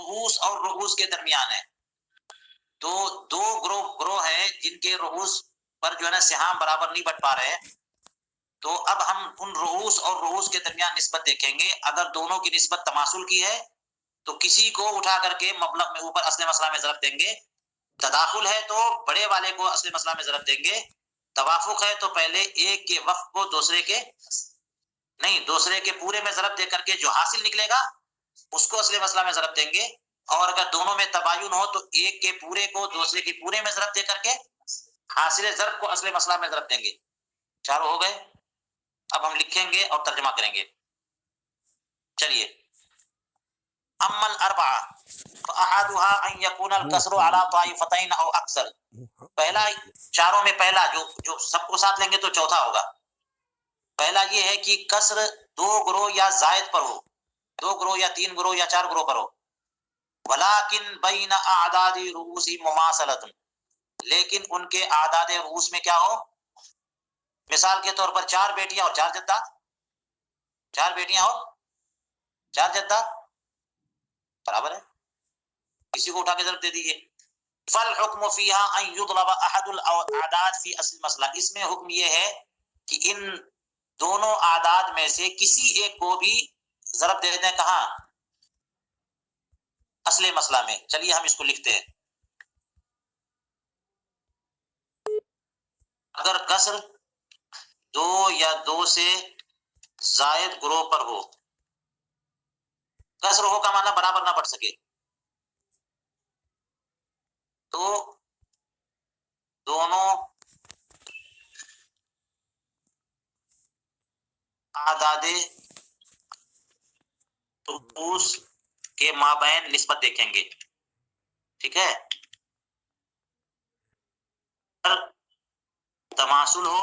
رؤوس اور رؤوس کے درمیان ہے. تو دو گروہ ہیں جن کے رؤوس پر جو ہے نا سہام برابر نہیں بٹ پا رہے ہیں. تو اب ہم ان رؤوس اور رؤوس کے درمیان نسبت دیکھیں گے. اگر دونوں کی نسبت تماثل کی ہے تو کسی کو اٹھا کر کے مبلغ میں اوپر اصل مسئلہ میں ضرب دیں گے. تداخل ہے تو بڑے والے کو اصل مسئلہ میں ضرب دیں گے. توافق ہے تو پہلے ایک کے وفق کو دوسرے کے پورے میں ضرب دے کر کے جو حاصل نکلے گا اس کو اصل مسئلہ میں ضرب دیں گے. اور اگر دونوں میں تباین ہو تو ایک کے پورے کو دوسرے کے پورے میں ضرب دے کر کے حاصل ضرب کو اصل مسئلہ میں ضرب دیں گے. چاروں ہو گئے. اب ہم لکھیں گے اور ترجمہ کریں گے. چلیے. اما الاربعہ فاحدها ان يكون الكسر على طائفتين او اکثر. پہلا چاروں میں پہلا جو سب کو ساتھ لیں گے تو چوتھا ہوگا. پہلا یہ ہے کہ کسر دو گروہ یا زائد پر ہو, دو گروہ یا تین گروہ یا چار گروہ پر ہو. ولكن بین اعداد رؤوس مماثلۃ, لیکن ان کے اعداد رؤوس میں کیا ہو. مثال کے طور پر 4 بیٹیاں اور 4 جدات, 4 بیٹیاں اور 4 جدات برابر ہے. کسی کو اٹھا کے ضرب دے دیجیے. فالحکم فیها ان یضرب احد الاعداد فی اصل مسئلہ. اس میں حکم یہ ہے کہ ان دونوں اعداد میں سے کسی ایک کو بھی ضرب دے دیں. کہاں؟ اصل مسئلہ میں. چلیے ہم اس کو لکھتے ہیں. اگر کسر 2 یا 2 سے زائد گروہ پر ہو, کسر ہو کا معنی برابر نہ پڑ سکے, تو دونوں اعداد رؤوس کے مابین نسبت دیکھیں گے. ٹھیک ہے. اگر تماثل ہو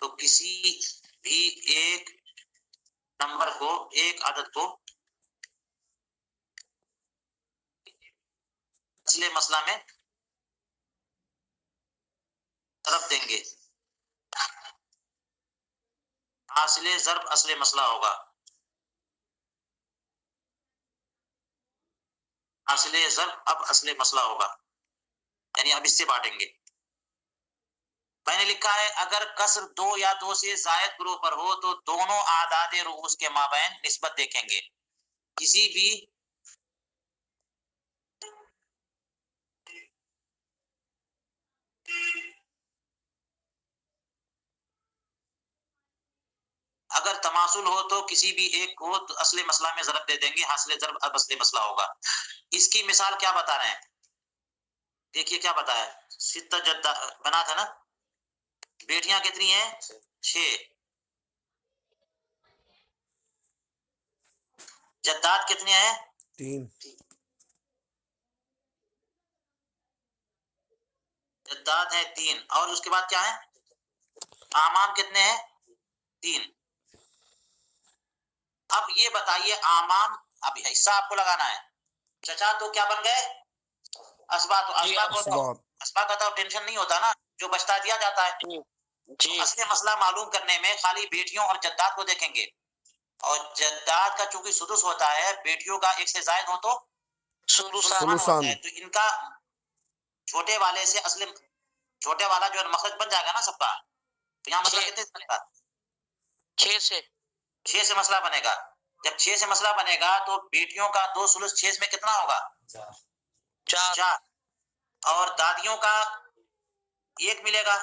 تو کسی بھی ایک نمبر کو, ایک عدد کو اصل مسئلہ میں ضرب دیں گے. حاصل ضرب اصل مسئلہ ہوگا. حاصل ضرب اب اصل مسئلہ ہوگا, یعنی اب اس سے بانٹیں گے. میں نے لکھا ہے اگر کسر 2 یا 2 سے زائد گروہ پر ہو تو دونوں اعداد رؤوس کے مابین نسبت دیکھیں گے. کسی بھی اگر تماثل ہو تو کسی بھی ایک کو اصل مسئلہ میں ضرب دے دیں گے. حاصل ضرب اب اصل مسئلہ ہوگا. اس کی مثال کیا بتا رہے ہیں, دیکھیے کیا بتایا. ستہ جدہ بنا تھا نا, بیٹیاں کتنی ہیں 6, جدات کتنے ہیں 3. جدات ہیں 3, اور اس کے بعد کیا ہے اعمام کتنے ہیں 3. اب یہ بتائیے اعمام, اب حصہ آپ کو لگانا ہے. چچا تو کیا بن گئے اسبا. تو اسبا کا تو ٹینشن نہیں ہوتا نا, جو بچتا دیا جاتا ہے. جی. اصل مسئلہ معلوم کرنے میں خالی بیٹیوں اور جدات کو دیکھیں گے, اور جدات کا چونکہ سدس ہوتا ہے, بیٹیوں کا 1 سے زائد ہو تو سلوسان ہوتا ہے. تو ان کا چھوٹے والے سے اصل چھوٹے والا جو مخرج بن جائے گا نا سب کا. تو یہاں مسئلہ کتنے سے بنے گا 6 سے مسئلہ بنے گا. جب 6 سے مسئلہ بنے گا تو بیٹیوں کا 2 ثلث 6 میں کتنا ہوگا 4, اور دادیوں کا 1 ملے گا,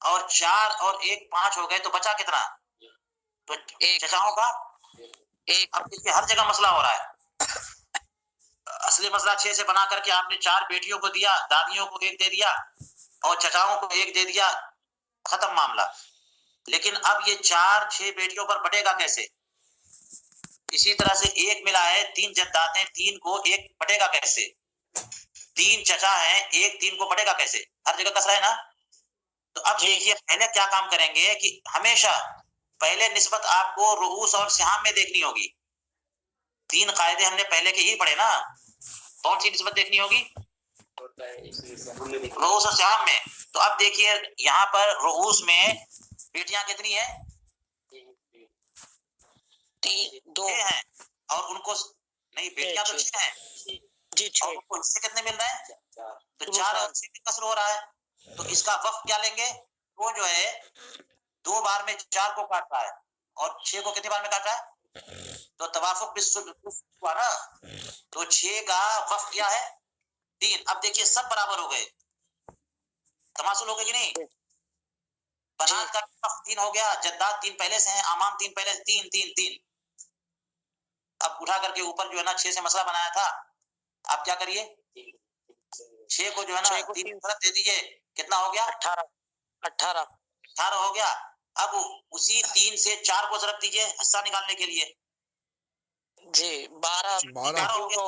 اور 4 اور 1 5 ہو گئے تو بچا کتنا, تو چچاؤں کا 1. اب دیکھیے ہر جگہ مسئلہ ہو رہا ہے. اصلی مسئلہ 6 سے بنا کر کے آپ نے 4 بیٹیوں کو دیا, دادیوں کو 1 دے دیا, اور چچاؤں کو 1 دے دیا, ختم معاملہ. لیکن اب یہ 4 6 بیٹیوں پر بٹے گا کیسے. اسی طرح سے 1 ملا ہے, 3 جدات ہیں, 3 کو 1 بٹے گا کیسے. 3 چچا ہیں, 1 3 کو بٹے گا کیسے. ہر جگہ کسرہ ہے نا. تو اب دیکھیے پہلے کیا کام کریں گے کہ ہمیشہ پہلے نسبت آپ کو رؤوس اور سہام میں دیکھنی ہوگی. 3 قاعدے ہم نے پہلے کے ہی پڑھے نا. کون سی نسبت دیکھنی ہوگی رؤوس اور سہام میں. تو اب دیکھیے یہاں پر رؤوس میں بیٹیاں کتنی ہیں 2 ہیں, اور ان کو نہیں بیٹیاں تو 6 ہیں جی اور ان کو حصے کتنے مل رہے ہیں؟ تو 4 اور 6 میں کسر ہو رہا ہے، تو اس کا وقت کیا لیں گے؟ وہ جو ہے 2 بار میں 4 کو کاٹ رہا ہے اور 6 کو کتنے بار میں کاٹ رہا ہے؟ تو توافق ہوا نا، تو 6 کا وقت کیا ہے؟ 3۔ اب دیکھیے سب برابر ہو گئے، تماثل ہو گئے کہ نہیں؟ بنات کا وقت 3 ہو گیا، جدات 3 پہلے سے ہیں، امام 3 پہلے سے، 3 3 3۔ اب اٹھا کر کے اوپر جو ہے نا 6 سے مسئلہ بنایا تھا، آپ کیا کریے 6 کو جو ہے نا 3 طرف دے دیجئے، کتنا ہو گیا؟ 18 ہو گیا۔ اب اسی 3 سے 4 کو ضرب دیجئے حصہ نکالنے کے لیے، جی 12 ہو گیا،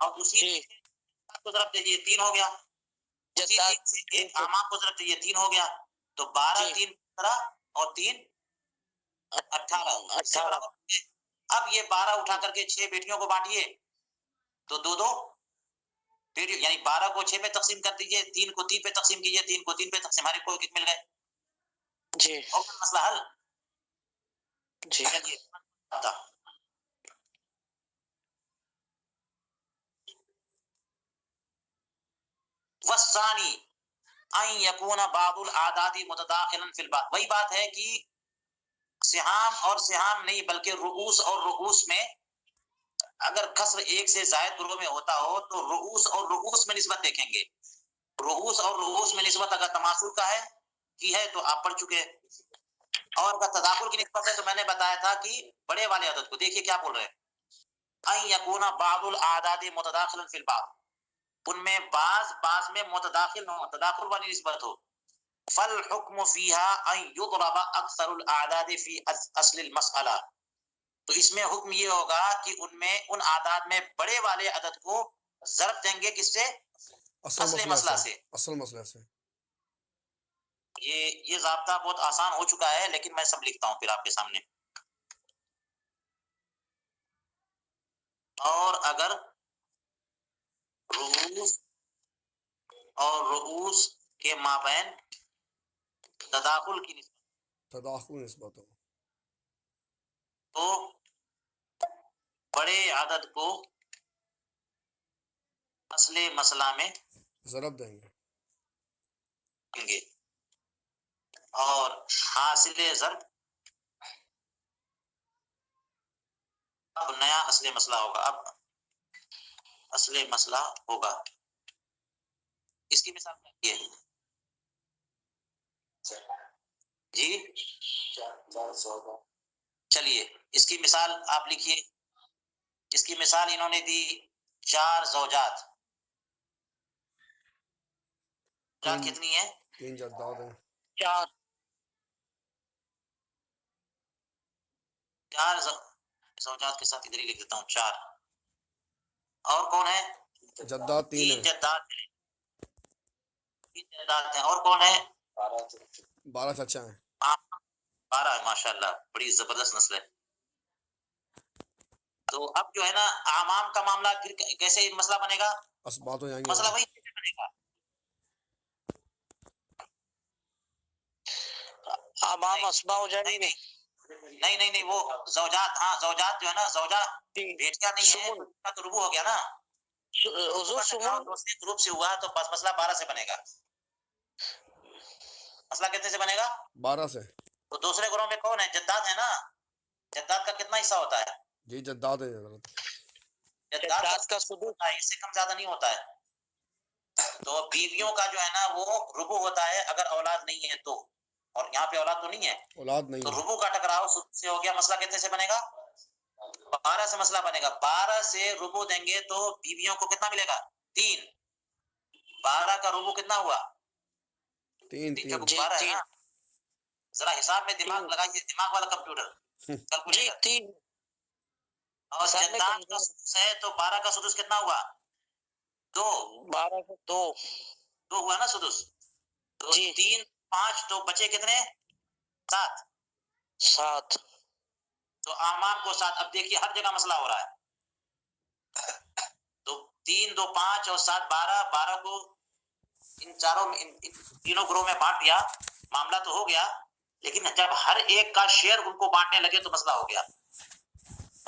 اور اسی 3 کو ضرب دیجئے 3 ہو گیا، اسی 3 سے ایک امام کو ضرب دیجئے 3 ہو گیا، تو 12 3 15 اور 3 18۔ اب یہ 12 اٹھا کر کے 6 بیٹیوں کو بانٹیے، تو 2 2 بیٹی، یعنی 12 کو 6 پہ تقسیم کر دیجئے، 3 کو 3 پہ تقسیم کیجئے، 3 کو 3 پہ تقسیم، ہمارے کو مل گئے جی، اور مسئلہ حل۔ جی چلیے وَالثَّانِي أَن يَكُونَ بَعْضُ الْأَعْدَادِ مُتَدَاخِلًا فِي الْبَعْضِ، وہی بات ہے کہ سہام اور سہام نہیں بلکہ رؤوس اور رؤوس میں اگر کسر ایک سے زائد گروہ میں ہوتا ہو تو رؤوس اور رؤوس میں نسبت دیکھیں گے، رؤوس اور رؤوس میں نسبت اگر تماثل کا ہے کی ہے تو آپ پڑھ چکے، اور اگر تداخل کی نسبت ہے تو میں نے بتایا تھا کہ بڑے والے عدد کو دیکھیے کیا بول رہے ہیں، ان یکون بعض الاعداد متداخلا فی البعض، ان میں بعض میں متداخل ہو، تداخل والی نسبت ہو، فالحکم فیها ان یضرب اکثر الاعداد فی اصل المسئلہ، تو اس میں حکم یہ ہوگا کہ ان میں ان اعداد میں بڑے والے عدد کو ضرب دیں گے کس سے؟ اصل مسئلہ سے، اصل مسئلہ سے۔ یہ ضابطہ بہت آسان ہو چکا ہے لیکن میں سب لکھتا ہوں پھر آپ کے سامنے۔ اور اگر رؤوس اور رؤوس کے مابین تداخل کی نسبت ہو تو بڑے عدد کو اصل مسئلہ میں ضرب دیں گے، اور حاصل ضرب اب نیا اصل مسئلہ ہوگا، اب اصل مسئلہ ہوگا۔ اس کی مثال کیا ہے جی؟ چلیے اس کی مثال آپ لکھیے، اس کی مثال انہوں نے دی 4 زوجات، کتنی ہے؟ 3 جداد ہیں، 4 زوجات کے ساتھ ادھر ہی لکھ دیتا ہوں 4، اور کون ہے؟ جداد 3 3 ہیں، جداد ہیں، 3 جداد ہیں، اور کون ہے؟ 12 چچا ہیں، 12 ماشاءاللہ بڑی زبردست نسل ہے۔ تو اب جو ہے نا اعمام کا معاملہ پھر کیسے مسئلہ بنے گا؟ اسبات ہو جائیں گے، مسئلہ وہی کیسے بنے گا؟ امام اسبا ہو جائیں گے، نہیں وہ زوجات، ہاں زوجات جو ہے نا، زوجات بیٹیاں نہیں ہے، سمن، کا تو ربو ہو گیا نا، حضور سمن، دوسرے گروپ سے ہوا تو بس مسئلہ 12 سے بنے گا، مسئلہ کتنے سے بنے گا؟ 12 سے۔ تو دوسرے گروہ میں کون ہے؟ جداد ہے نا، جداد کا کتنا حصہ ہوتا ہے؟ جی جداد ہے حضرت، جداد کا سدس ہوتا ہے، اس سے کم زیادہ نہیں ہوتا ہے۔ تو بیویوں کا جو ہے نا وہ ربو ہوتا ہے اگر اولاد نہیں ہے تو، اور یہاں پہ اولاد تو نہیں ہے، اولاد نہیں تو ہے، ربو کا ٹکراؤ سدس سے ہو گیا، مسئلہ کتنے سے بنے گا؟ 12 سے مسئلہ بنے گا، 12 سے ربو دیں گے تو بیویوں کو کتنا ملے گا؟ 3، 12 کا ربو کتنا ہوا؟ 3 12 ہے نا، ذرا حساب میں دماغ لگائیے، دماغ والا کمپیوٹر کیلکولیٹر، 3 اور جداد کا سدس ہے تو 12 کا سدس کتنا ہوا؟ 2، 12 سے 2 ہوا نا سدس، تو 3 5 تو بچے کتنے؟ 7، تو اعمام کو 7۔ اب دیکھیے ہر جگہ مسئلہ ہو رہا ہے، تو 3 2 5 اور 7 12 کو ان چاروں میں ان تینوں گروہ میں بانٹ دیا، معاملہ تو ہو گیا، لیکن جب ہر ایک کا شیئر ان کو بانٹنے لگے تو مسئلہ ہو گیا،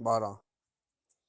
12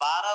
12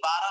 12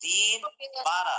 3 12,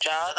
4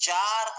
4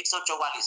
144,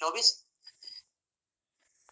24।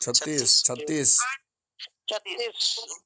36 36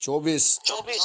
24 24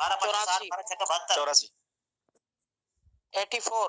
5 7 12 6 72 84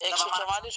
144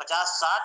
50, 60,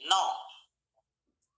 9,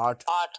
8 8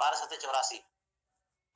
12 7 84,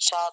7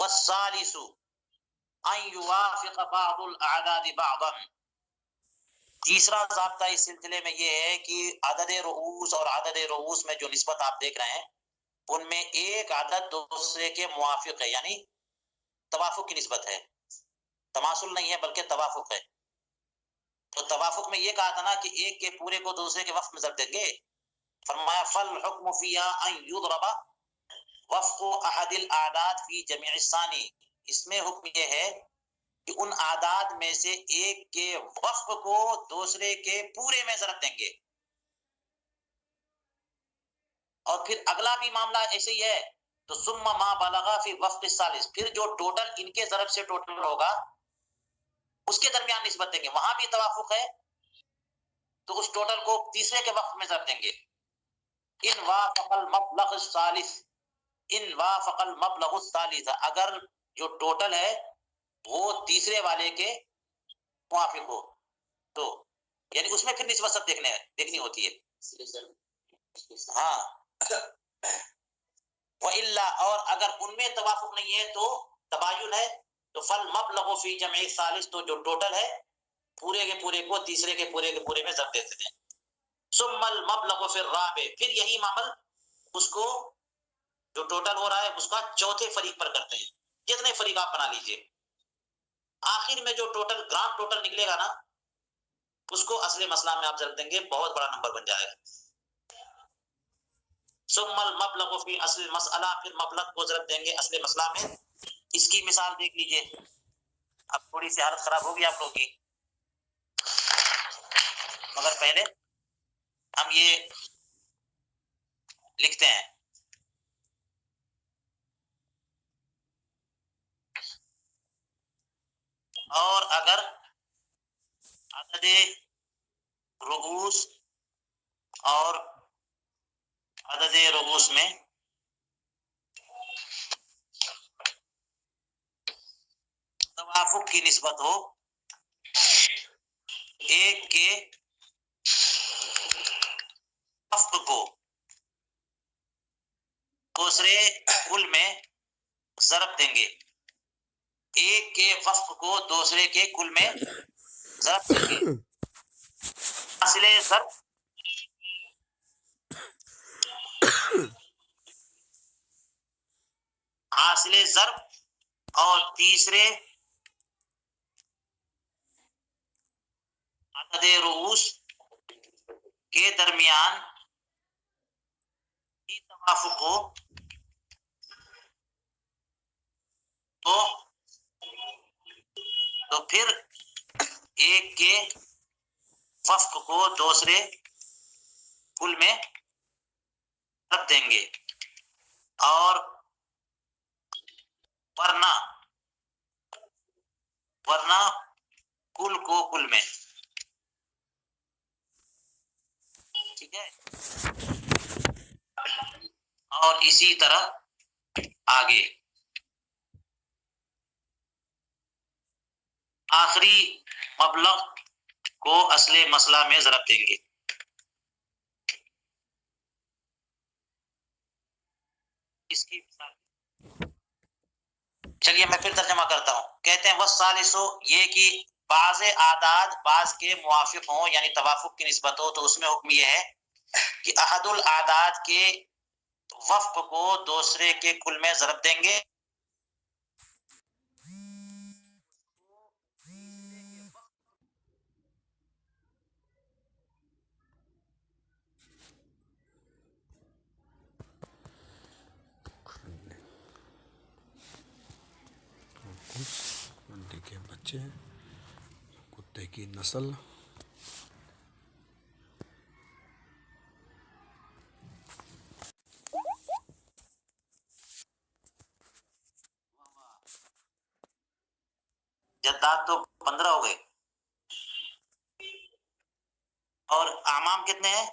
والثالث ان يوافق بعض الاعداد بعضا. تیسرا ضابطہ اس سلسلے میں یہ ہے کہ عدد رؤوس اور عدد رؤوس میں جو نسبت آپ دیکھ رہے ہیں ان میں ایک عدد دوسرے کے موافق ہے، یعنی توافق کی نسبت ہے، تماثل نہیں ہے بلکہ توافق ہے. تو توافق میں یہ کہا تھا نا کہ ایک کے پورے کو دوسرے کے وفق میں ضرب دیں گے. فرمایا فالحکم فیہا ان یضرب وفق احد الاعداد فی جمیع الثانی. اس میں حکم یہ ہے کہ ان اعداد میں سے ایک کے وفق کو دوسرے کے پورے میں ضرب دیں گے. اور پھر اگلا بھی معاملہ ایسے ہی ہے. تو ثم ما بلغ فی وفق الثالث، پھر جو ٹوٹل ان کے ضرب سے ٹوٹل ہوگا اس کے درمیان نسبت دیں گے، وہاں بھی توافق ہے تو اس ٹوٹل کو تیسرے کے وقت میں ضرب دیں گے. ان وافق المبلغ الثالث، ان وافق المبلغ الثالث، اگر جو ٹوٹل ہے وہ تیسرے والے کے موافق ہو تو، یعنی اس میں پھر نسبت سب دیکھنی ہوتی ہے. ہاں وَإِلَّا، اور اگر ان میں توافق نہیں ہے تو تباین ہے، تو فالمبلغ فی جمع الثالث، تو جو ٹوٹل ہے پورے کے پورے کو تیسرے کے پورے میں ضرب دیتے ہیں. ثم المبلغ فی الرابع، پھر یہی معامل اس کو جو ٹوٹل ہو رہا ہے اس کا چوتھے فریق پر کرتے ہیں. جتنے فریق آپ بنا لیجئے، آخر میں جو ٹوٹل گرانڈ ٹوٹل نکلے گا نا اس کو اصل مسئلہ میں آپ ضرب دیں گے، بہت بڑا نمبر بن جائے گا. ثم المبلغ فی اصل المسئلہ، پھر مبلغ کو ضرب دیں گے اصل مسئلہ میں. اس کی مثال دیکھ لیجئے. اب تھوڑی سی حالت خراب ہوگی آپ لوگوں کی، مگر پہلے ہم یہ لکھتے ہیں. اور اگر عدد رؤوس اور عدد رؤوس میں توافق کی نسبت ہو، ایک کے وفق کو دوسرے کل میں ضرب دیں گے، ایک کے وفق کو دوسرے کے کل میں ضرب دیں گے. حاصل ضرب حاصل ضرب اور تیسرے عدد رؤوس کے درمیان توافق ہو تو پھر ایک کے وفق کو دوسرے کل میں رکھ دیں گے، اور ورنہ کل کو کل میں. ٹھیک ہے، اور اسی طرح آگے آخری مبلغ کو اصل مسئلہ میں ضرب دیں گے. اس کی مثال چلیے میں پھر ترجمہ کرتا ہوں. کہتے ہیں والثالث، یہ کہ بعض اعداد بعض کے موافق ہوں یعنی توافق کی نسبت ہو، تو اس میں حکم یہ ہے کہ احد الاعداد کے وفق کو دوسرے کے کل میں ضرب دیں گے. دیکھیں بچے کتے کی نسل. جداد تو 15 ہو گئے، اور اعمام کتنے ہیں؟